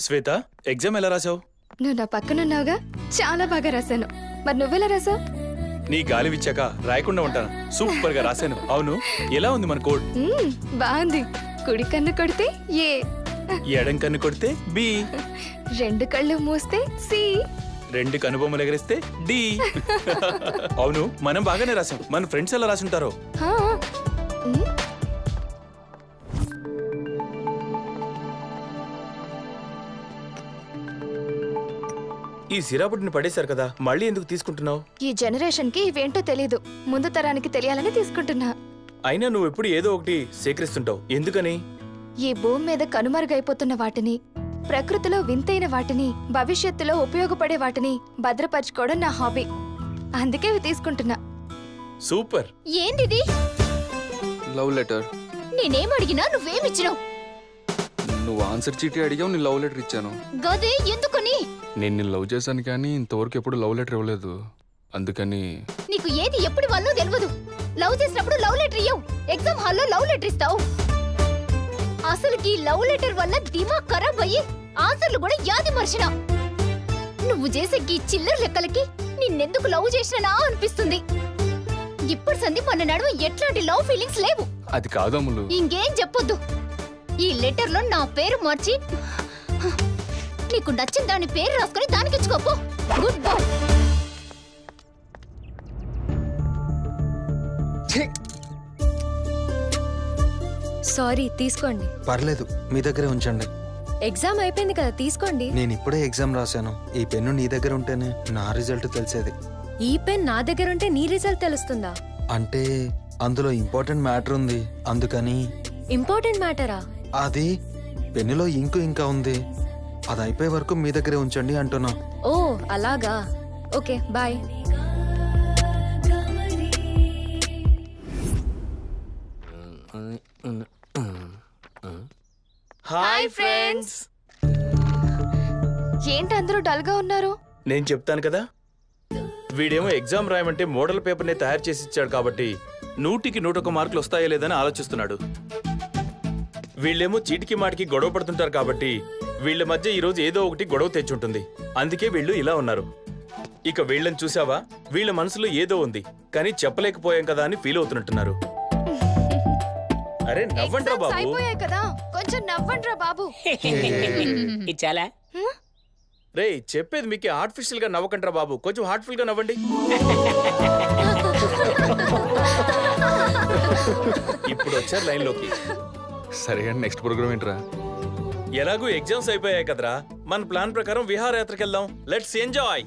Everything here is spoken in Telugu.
శ్వేత, ఎగ్జామ్ ఎలా రాసావు? నువ్వు నా పక్కనున్నావుగా, చాలా బాగా రాశాను. మరి నువ్వెలా రాసావు? నీ గాలి విచ్చాక రాయకుండా ఉంటాను. సూపర్ గా రాశాను. అవును, ఎలా ఉంది మన కోడ్? బాగుంది. కుడి కన్ను కొడితే ఏ, ఎడం కన్ను కొడితే బి, రెండు కళ్ళు మూస్తే సి, రెండు కనుబొమ్మలు ఎగరిస్తే డి. అవును, మనం బాగానే రాసాం. మన ఫ్రెండ్స్ ఎలా రాసుంటారో. ఈ సిరాబుడ్ని పడేశారు కదా, మళ్ళీ ఎందుకు తీసుకుంటున్నావు? ఈ జనరేషన్ కి ఇవేంటో తెలీదు, ముందు తరానికి తెలియాలని తీసుకుంటున్నా. అయినా నువ్వు ఎప్పుడు ఏదో ఒకటి సేకరిస్తుంటావు, ఎందుకని? ఈ భూమి మీద కనుమరుగైపోతున్న వాటిని, ప్రకృతిలో వింతైన వాటిని, భవిష్యత్తులో ఉపయోగపడే వాటిని భద్రపరచుకోవడం నా హాబీ. అందుకే ఇవి తీసుకుంటున్నా. సూపర్. ఏంటిది? Love letter. నేనేం అడిగినా నువ్వేమిచ్చినావు? నువ్వు ఆన్సర్ చీటీ అడిగావు, నేను లవ్ లెటర్ ఇచ్చాను. గదే ఎందుకని? నేను నిన్ను లవ్ చేశాను కానీ ఇంతవరకు ఎప్పుడు లవ్ లెటర్ ఇవ్వలేదు, అందుకని. నీకు ఏది ఎప్పుడు వాళ్ళో తెలియదు. లవ్ చేసినప్పుడు లవ్ లెటర్ ఇయ్యవు, ఎగ్జామ్ హాల్లో లవ్ లెటర్ ఇస్తావు. అసలుకి లవ్ లెటర్ వల్ల దిమాగ్ ఖరాబ్ అయ్యి ఆన్సర్లు కూడా యాది మర్చినా. నువ్వు చేసే ఈ చిల్లర లెక్కలకి నిన్నెందుకు లవ్ చేసినా అనిపిస్తుంది. ఇప్పుడు సంది మన నడుమ ఎట్లాంటి లవ్ ఫీలింగ్స్ లేవు. అది కాదు అమ్ములు. ఇంకేం చెప్పొద్దు. ఈ లెటర్ లో నా పేరు మార్చి నీకు నచ్చిన దాని పేరు రాసుకుని దానికి ఇచ్చుకోపో. Good bye. సారీ, తీసుకోండి. పర్లేదు, మీ దగ్గరే ఉంచండి. ఎగ్జామ్ అయిపోయింది కదా, తీసుకోండి. నేను ఇప్పుడే ఎగ్జామ్ రాశాను. ఈ పెన్ను నీ దగ్గర ఉంటేనే నా రిజల్ట్ తెలిసేది. ఈ పెన్ నా దగ్గర ఉంటే నీ రిజల్ట్ తెలుస్తుందా? అంటే అందులో ఇంపార్టెంట్ మ్యాటర్ ఉంది, అందుకని. ఇంపార్టెంట్ మ్యాటరా? అది పెన్నులో ఇంకు ఇంకా ఉంది, అది అయిపోయే వరకు మీ దగ్గరే ఉంచండి అంటున్నా. ఓ అలాగా, ఓకే బాయ్. Hi friends. ఏంటి అందరూ డల్ గా ఉన్నారు? నేను చెప్తాను కదా, వీడేమో ఎగ్జామ్ రాయమంటే మోడల్ పేపర్ ని తయారు చేసి ఇచ్చాడు కాబట్టి 100కి 101 మార్కులు వస్తాయో లేదని ఆలోచిస్తున్నాడు. వీళ్ళేమో చీటికి మాటికి గొడవ పడుతుంటారు కాబట్టి వీళ్ళ మధ్య ఈ రోజు ఏదో ఒకటి గొడవ తెచ్చుంటుంది. అందుకే వీళ్ళు ఇలా ఉన్నారు. ఇక వీళ్ళని చూసావా, వీళ్ళ మనసులో ఏదో ఉంది కానీ చెప్పలేకపోయాం కదా అని ఫీల్ అవుతున్నట్టున్నారు. అరే నవ్వండ్రా బాబు. అయిపోయాయి కదా, కొంచెం నవ్వండ్రా బాబు. ఇచ్చాలా? రే చెప్పేది మీకు ఆర్టిఫిషియల్ గా నవ్వకండ్రా బాబు, కొంచెం హార్ట్ఫుల్ గా నవ్వండి. ఇప్పుడు వచ్చారు లైన్ లోకి. సరే కానీ నెక్స్ట్ ప్రోగ్రామ్ ఏంట్రా? ఎలాగూ ఎగ్జామ్స్ అయిపోయాయి కదరా, మన ప్లాన్ ప్రకారం విహారయాత్రకి వెళ్దాం. Let's enjoy.